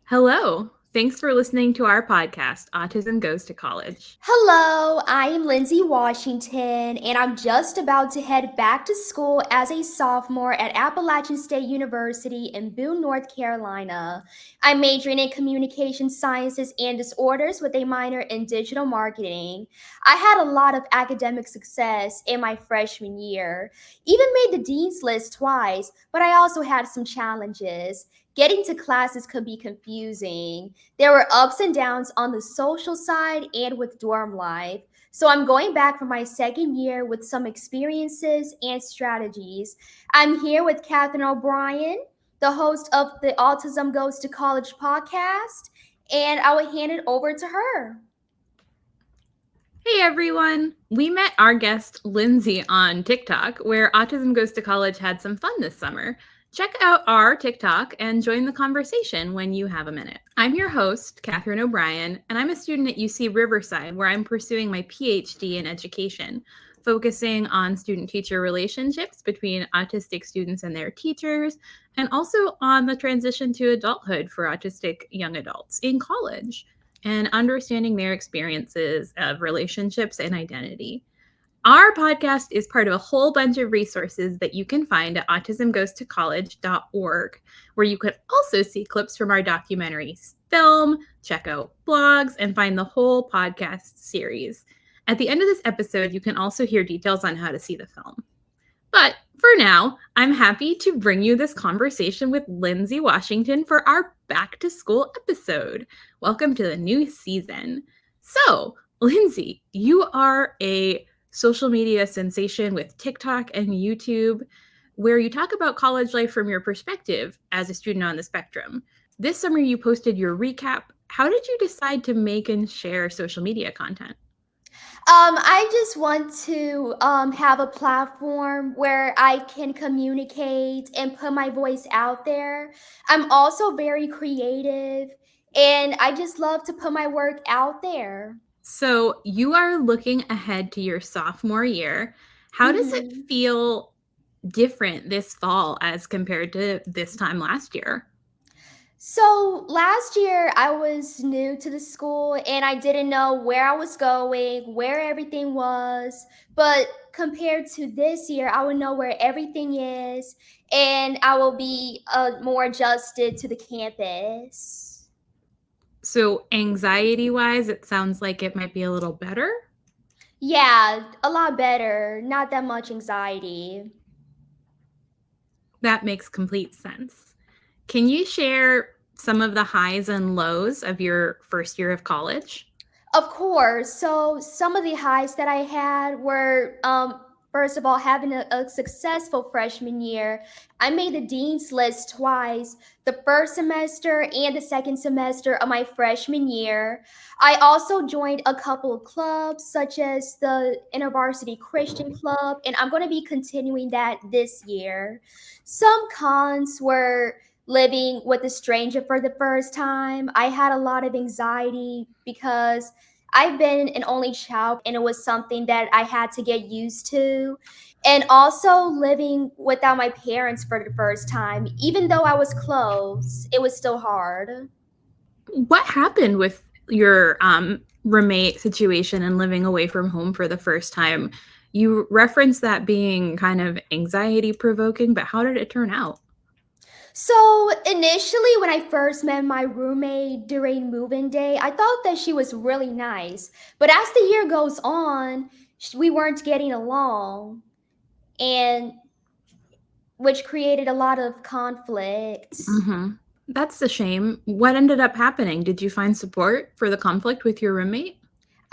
Hello. Thanks for listening to our podcast, Autism Goes to College. Hello, I am Lindsey Washington, and I'm just about to head back to school as a sophomore at Appalachian State University in Boone, North Carolina. I'm majoring in communication sciences and disorders with a minor in digital marketing. I had a lot of academic success in my freshman year, even made the dean's list twice, but I also had some challenges. Getting to classes could be confusing. There were ups and downs on the social side and with dorm life. So I'm going back for my second year with some experiences and strategies. I'm here with Catherine O'Brien, the host of the Autism Goes to College podcast, and I will hand it over to her. Hey everyone. We met our guest Lindsey on TikTok, where Autism Goes to College had some fun this summer. Check out our TikTok and join the conversation when you have a minute. I'm your host, Catherine O'Brien, and I'm a student at UC Riverside, where I'm pursuing my PhD in education, focusing on student-teacher relationships between autistic students and their teachers, and also on the transition to adulthood for autistic young adults in college and understanding their experiences of relationships and identity. Our podcast is part of a whole bunch of resources that you can find at autismgoestocollege.org, where you could also see clips from our documentaries, film, check out blogs, and find the whole podcast series. At the end of this episode, you can also hear details on how to see the film. But for now, I'm happy to bring you this conversation with Lindsey Washington for our back to school episode. Welcome to the new season. So, Lindsey, you are a social media sensation with TikTok and YouTube, where you talk about college life from your perspective as a student on the spectrum. This summer, you posted your recap. How did you decide to make and share social media content? I just want to have a platform where I can communicate and put my voice out there. I'm also very creative, and I just love to put my work out there. So you are looking ahead to your sophomore year. How does it Mhm. feel different this fall as compared to this time last year? So last year I was new to the school and I didn't know where I was going, where everything was. But compared to this year, I will know where everything is and I will be more adjusted to the campus. So anxiety wise, it sounds like it might be a little better. Yeah, a lot better. Not that much anxiety. That makes complete sense. Can you share some of the highs and lows of your first year of college? Of course. So some of the highs that I had were, first of all, having a successful freshman year. I made the dean's list twice, the first semester and the second semester of my freshman year. I also joined a couple of clubs, such as the InterVarsity Christian Club, and I'm going to be continuing that this year. Some cons were living with a stranger for the first time. I had a lot of anxiety because I've been an only child and it was something that I had to get used to. And also living without my parents for the first time, even though I was close, it was still hard. What happened with your roommate situation and living away from home for the first time? You referenced that being kind of anxiety provoking, but how did it turn out? So initially, when I first met my roommate during move-in day, I thought that she was really nice. But as the year goes on, we weren't getting along, and which created a lot of conflict. Mm-hmm. That's a shame. What ended up happening? Did you find support for the conflict with your roommate?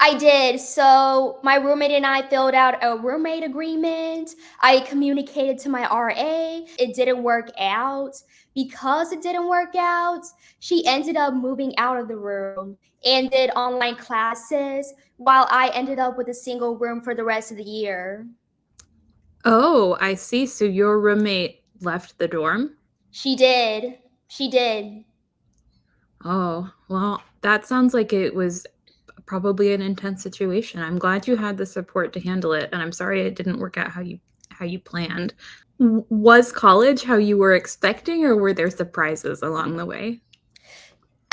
I did. So my roommate and I filled out a roommate agreement. I communicated to my RA. It didn't work out. Because it didn't work out, she ended up moving out of the room and did online classes while I ended up with a single room for the rest of the year. Oh, I see. So your roommate left the dorm? She did. She did. Oh, well, that sounds like it was probably an intense situation. I'm glad you had the support to handle it, and I'm sorry it didn't work out how you planned. Was college how you were expecting, or were there surprises along the way?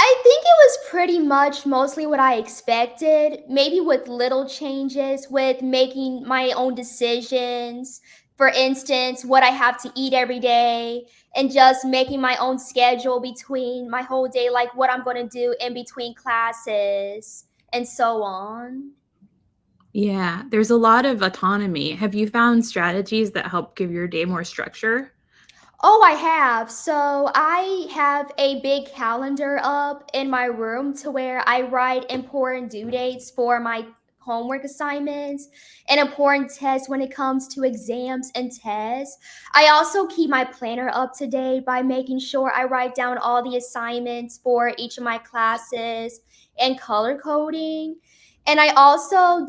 I think it was pretty much mostly what I expected, maybe with little changes, with making my own decisions. For instance, what I have to eat every day, and just making my own schedule between my whole day, like what I'm going to do in between classes and so on. Yeah, there's a lot of autonomy. Have you found strategies that help give your day more structure? Oh, I have. So I have a big calendar up in my room to where I write important due dates for my homework assignments and important tests when it comes to exams and tests. I also keep my planner up to date by making sure I write down all the assignments for each of my classes and color coding. And I also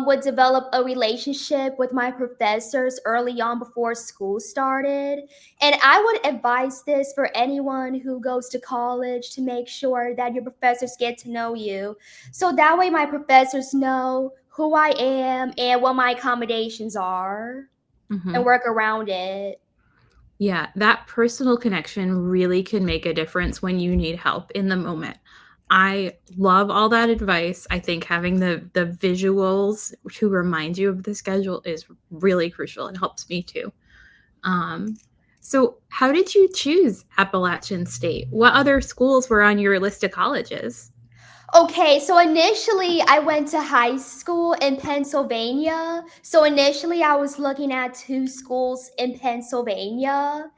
would develop a relationship with my professors early on before school started. And I would advise this for anyone who goes to college to make sure that your professors get to know you. So that way, my professors know who I am and what my accommodations are and Mhm. work around it. Yeah, that personal connection really can make a difference when you need help in the moment. I love all that advice. I think having the visuals to remind you of the schedule is really crucial and helps me too. Um, so how did you choose Appalachian State? What other schools were on your list of colleges? Okay, so initially I went to high school in Pennsylvania. So initially I was looking at two schools in Pennsylvania.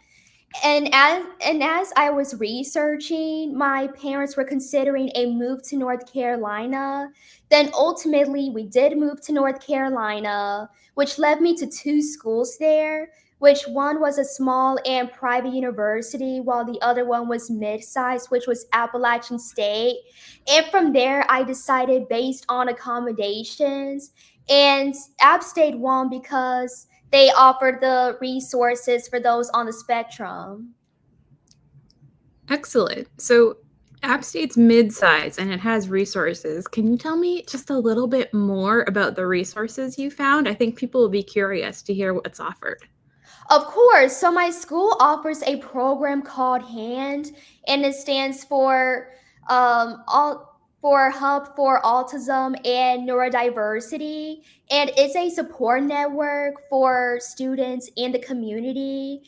And as I was researching, my parents were considering a move to North Carolina. Then ultimately, we did move to North Carolina, which led me to two schools there. Which one was a small and private university, while the other one was mid-sized, which was Appalachian State. And from there, I decided based on accommodations. And App State won because they offer the resources for those on the spectrum. Excellent. So App State's mid-size and it has resources. Can you tell me just a little bit more about the resources you found? I think people will be curious to hear what's offered. Of course, so my school offers a program called HAND, and it stands all for Hub for Autism and Neurodiversity, and it's a support network for students in the community.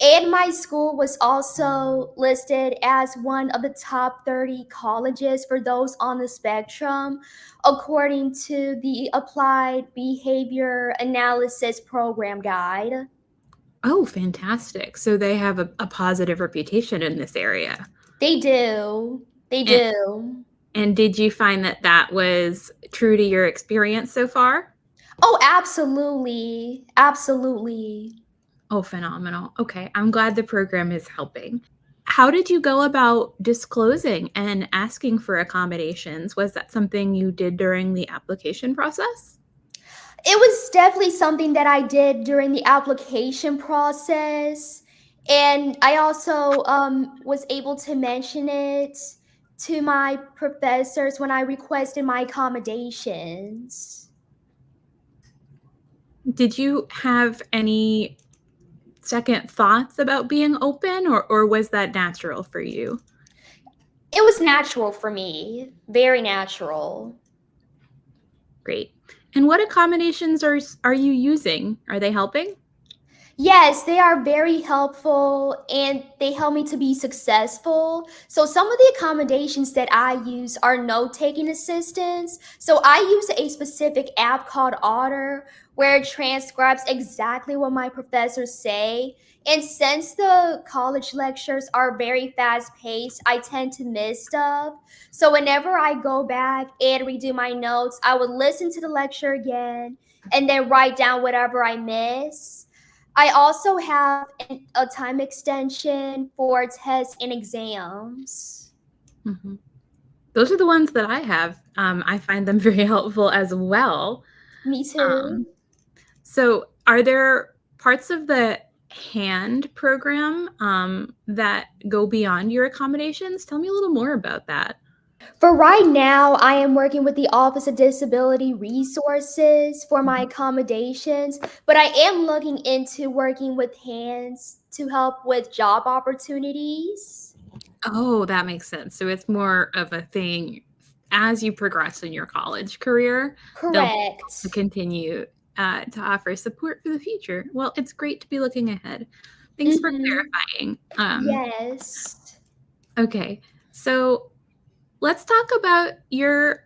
And my school was also listed as one of the top 30 colleges for those on the spectrum, according to the Applied Behavior Analysis Program Guide. Oh, fantastic. So they have a positive reputation in this area. They do. They And, do. and did you find that that was true to your experience so far? Oh, absolutely. Absolutely. Oh, phenomenal. Okay, I'm glad the program is helping. How did you go about disclosing and asking for accommodations? Was that something you did during the application process? It was definitely something that I did during the application process. And I also was able to mention it to my professors when I requested my accommodations. Did you have any second thoughts about being open, or was that natural for you? It was natural for me, very natural. Great. And what accommodations are you using? Are they helping? Yes, they are very helpful and they help me to be successful. So, some of the accommodations that I use are note taking assistants. So, I use a specific app called Otter where it transcribes exactly what my professors say. And since the college lectures are very fast paced, I tend to miss stuff. So, whenever I go back and redo my notes, I would listen to the lecture again and then write down whatever I miss. I also have a time extension for tests and exams. Mhm. Those are the ones that I have. I find them very helpful as well. Me too. Um, so, are there parts of the hand program that go beyond your accommodations? Tell me a little more about that. For right now, I am working with the Office of Disability Resources for my Mhm. accommodations, but I am looking into working with hands to help with job opportunities. Oh, that makes sense. So it's more of a thing as you progress in your college career, they'll be able to Correct. continue to offer support for the future. Well, it's great to be looking ahead. Thanks for Mm-hmm. clarifying. Yes. Okay, so let's talk about your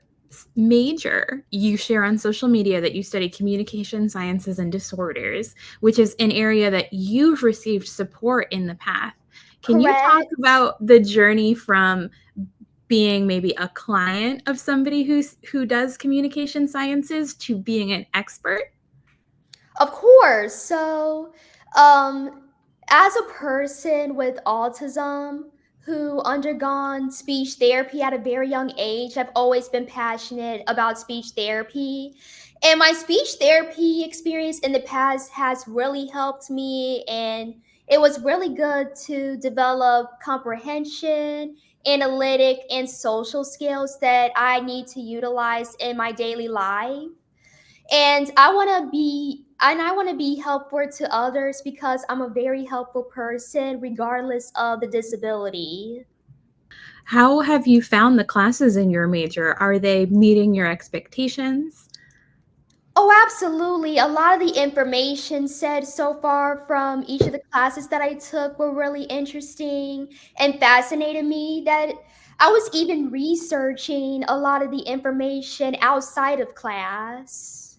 major. You share on social media that you study communication sciences and disorders, which is an area that you've received support in the past. Can you talk Correct. about the journey from being maybe a client of somebody who does communication sciences to being an expert? Of course. So, um, as a person with autism who undergone speech therapy at a very young age, I've always been passionate about speech therapy. And my speech therapy experience in the past has really helped me, and it was really good to develop comprehension, analytic, and social skills that I need to utilize in my daily life. And I want to be helpful to others because I'm a very helpful person regardless of the disability. How have you found the classes in your major? Are they meeting your expectations? Oh, absolutely. A lot of the information said so far from each of the classes that I took were really interesting and fascinated me, that I was even researching a lot of the information outside of class.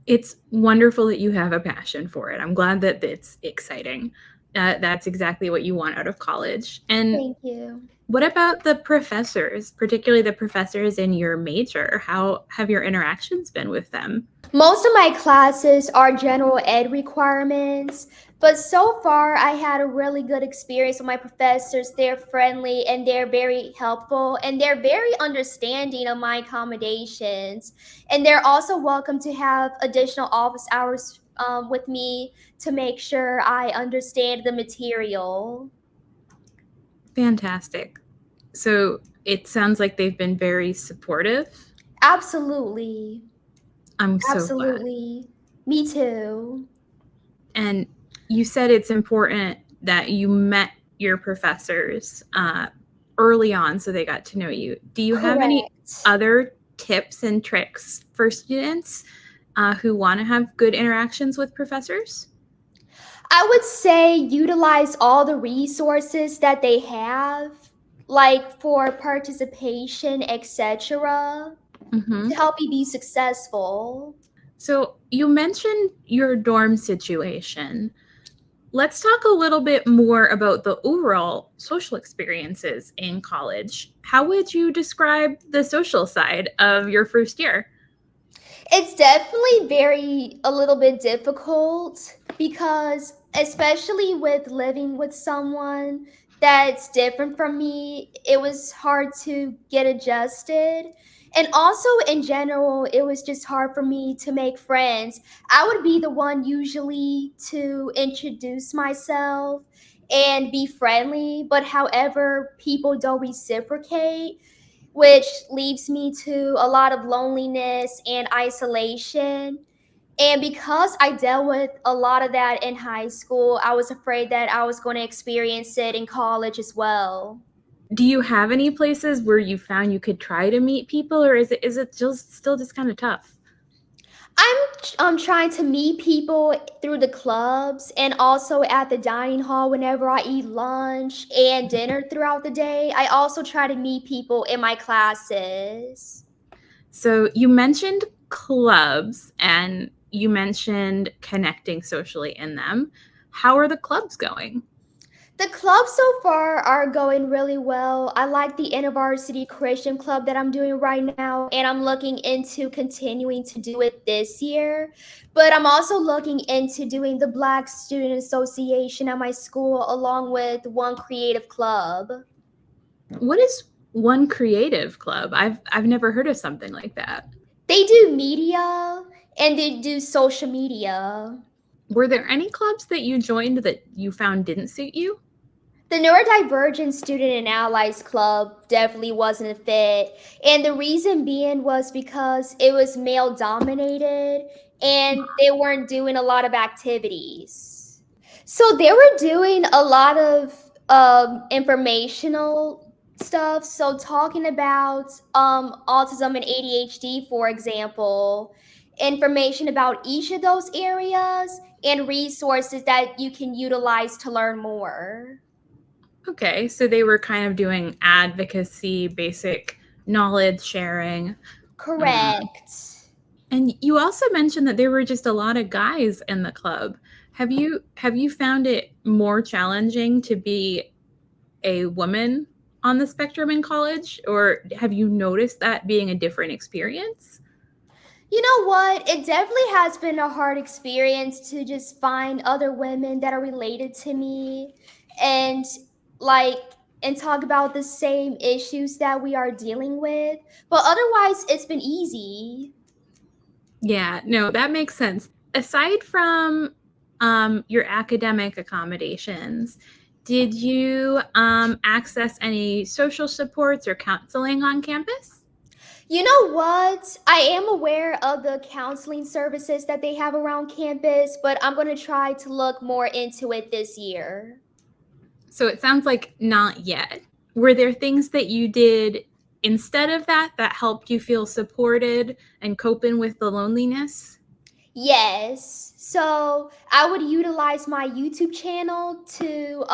It's wonderful that you have a passion for it. I'm glad that it's exciting. That's exactly what you want out of college. And Thank you. what about the professors, particularly the professors in your major? How have your interactions been with them? Most of my classes are general ed requirements, but so far I had a really good experience with my professors. They're friendly and they're very helpful and they're very understanding of my accommodations. And they're also welcome to have additional office hours with me to make sure I understand the material. Fantastic. So it sounds like they've been very supportive. Absolutely. I'm so glad. Absolutely. Me too. And you said it's important that you met your professors early on so they got to know you. Do you have any Correct. other tips and tricks for students who want to have good interactions with professors? I would say utilize all the resources that they have, like for participation, etc., Hmm. to help you be successful. So you mentioned your dorm situation. Let's talk a little bit more about the overall social experiences in college. How would you describe the social side of your first year? It's definitely a little bit difficult because, especially with living with someone that's different from me, it was hard to get adjusted. And also, in general, it was just hard for me to make friends. I would be the one usually to introduce myself and be friendly, but however, people don't reciprocate, which leaves me to a lot of loneliness and isolation. And because I dealt with a lot of that in high school, I was afraid that I was going to experience it in college as well. Do you have any places where you found you could try to meet people, or is it just still just kind of tough? I'm trying to meet people through the clubs and also at the dining hall whenever I eat lunch and dinner throughout the day. I also try to meet people in my classes. So you mentioned clubs and you mentioned connecting socially in them. How are the clubs going? The clubs so far are going really well. I like the InterVarsity Christian Club that I'm doing right now, and I'm looking into continuing to do it this year. But I'm also looking into doing the Black Student Association at my school along with one creative club. What is one creative club? I've never heard of something like that. They do media and they do social media. Were there any clubs that you joined that you found didn't suit you? The Neurodivergent Student and Allies Club definitely wasn't a fit. And the reason being was because it was male dominated and they weren't doing a lot of activities. So they were doing a lot of informational stuff. So talking about autism and ADHD, for example, information about each of those areas and resources that you can utilize to learn more. Okay, so they were kind of doing advocacy, basic knowledge sharing. Correct. And you also mentioned that there were just a lot of guys in the club. Have you found it more challenging to be a woman on the spectrum in college, or have you noticed that being a different experience? You know what? It definitely has been a hard experience to just find other women that are related to me and like and talk about the same issues that we are dealing with. But otherwise, it's been easy. Yeah, no, that makes sense. Aside from your academic accommodations, did you access any social supports or counseling on campus? You know what? I am aware of the counseling services that they have around campus, but I'm going to try to look more into it this year. So it sounds like not yet. Were there things that you did instead of that that helped you feel supported and coping with the loneliness? Yes. So I would utilize my YouTube channel to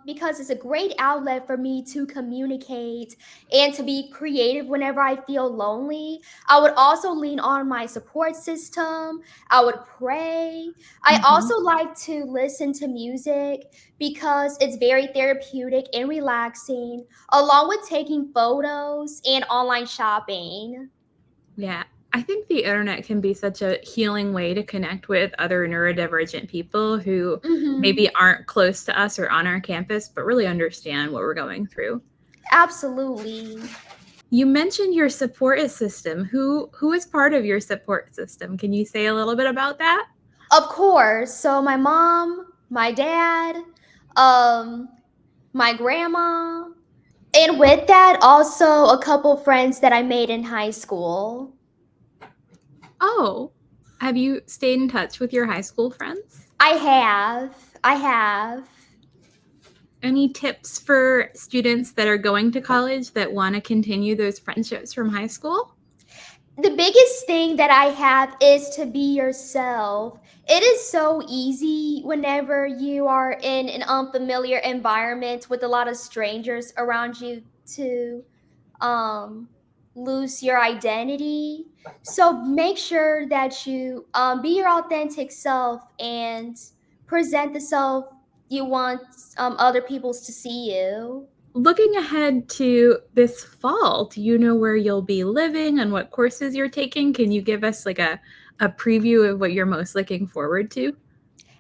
because it's a great outlet for me to communicate and to be creative whenever I feel lonely. I would also lean on my support system. I would pray. I Mhm. also like to listen to music because it's very therapeutic and relaxing, along with taking photos and online shopping. Yeah. I think the internet can be such a healing way to connect with other neurodivergent people who Mhm. maybe aren't close to us or on our campus, but really understand what we're going through. Absolutely. You mentioned your support system. Who is part of your support system? Can you say a little bit about that? Of course. So my mom, my dad, um, my grandma, and with that, also a couple friends that I made in high school. Oh, have you stayed in touch with your high school friends? I have. I have. Any tips for students that are going to college that want to continue those friendships from high school? The biggest thing that I have is to be yourself. It is so easy whenever you are in an unfamiliar environment with a lot of strangers around you to um, lose your identity. So make sure that you be your authentic self and present the self you want other people's to see you. Looking ahead to this fall, do you know where you'll be living and what courses you're taking? Can you give us like a preview of what you're most looking forward to?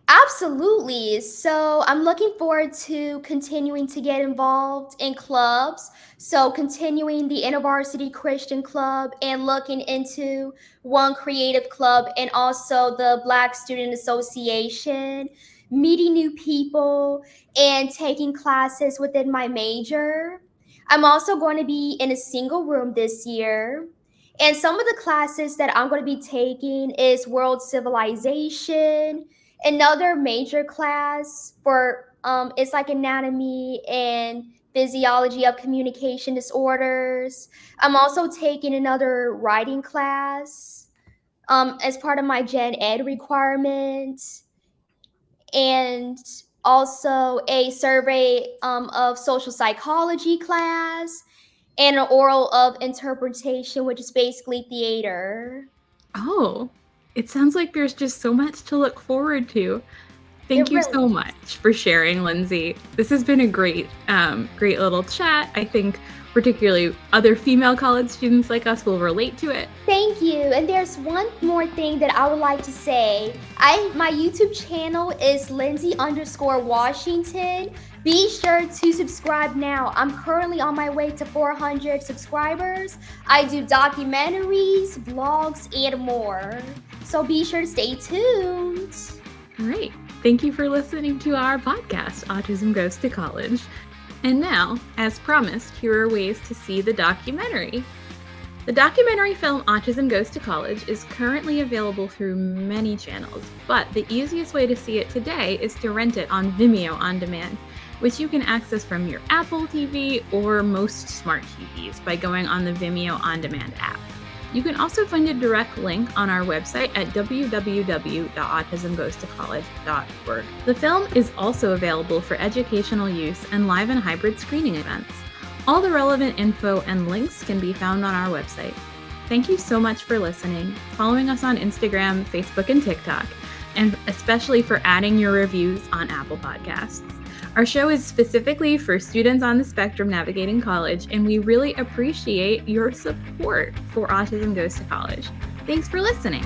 Absolutely. So I'm looking forward to continuing to get involved in clubs. So continuing the InterVarsity Christian Club and looking into one creative club and also the Black Student Association, meeting new people and taking classes within my major. I'm also going to be in a single room this year. And some of the classes that I'm going to be taking is world civilization. Another major class for it's like anatomy and physiology of communication disorders. I'm also taking another writing class as part of my gen ed requirement, and also a survey of social psychology class and an oral of interpretation, which is basically theater. Oh, it sounds like there's just so much to look forward to. It Thank you really so much for sharing, Lindsey. This has been a great little chat. I think particularly other female college students like us will relate to it. Thank you. And there's one more thing that I would like to say. My YouTube channel is Lindsey_Washington. Be sure to subscribe now. I'm currently on my way to 400 subscribers. I do documentaries, vlogs, and more. So be sure to stay tuned. All right. Thank you for listening to our podcast, Autism Goes to College. And now, as promised, here are ways to see the documentary. The documentary film Autism Goes to College is currently available through many channels, but the easiest way to see it today is to rent it on Vimeo on demand. which you can access from your Apple TV or most smart TVs by going on the Vimeo On Demand app. You can also find a direct link on our website at www.autismgoestocollege.org. The film is also available for educational use and live and hybrid screening events. All the relevant info and links can be found on our website. Thank you so much for listening, following us on Instagram, Facebook, and TikTok, and especially for adding your reviews on Apple Podcasts. Our show is specifically for students on the spectrum navigating college, and we really appreciate your support for Autism Goes to College. Thanks for listening.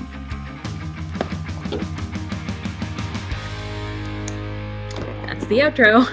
That's the outro.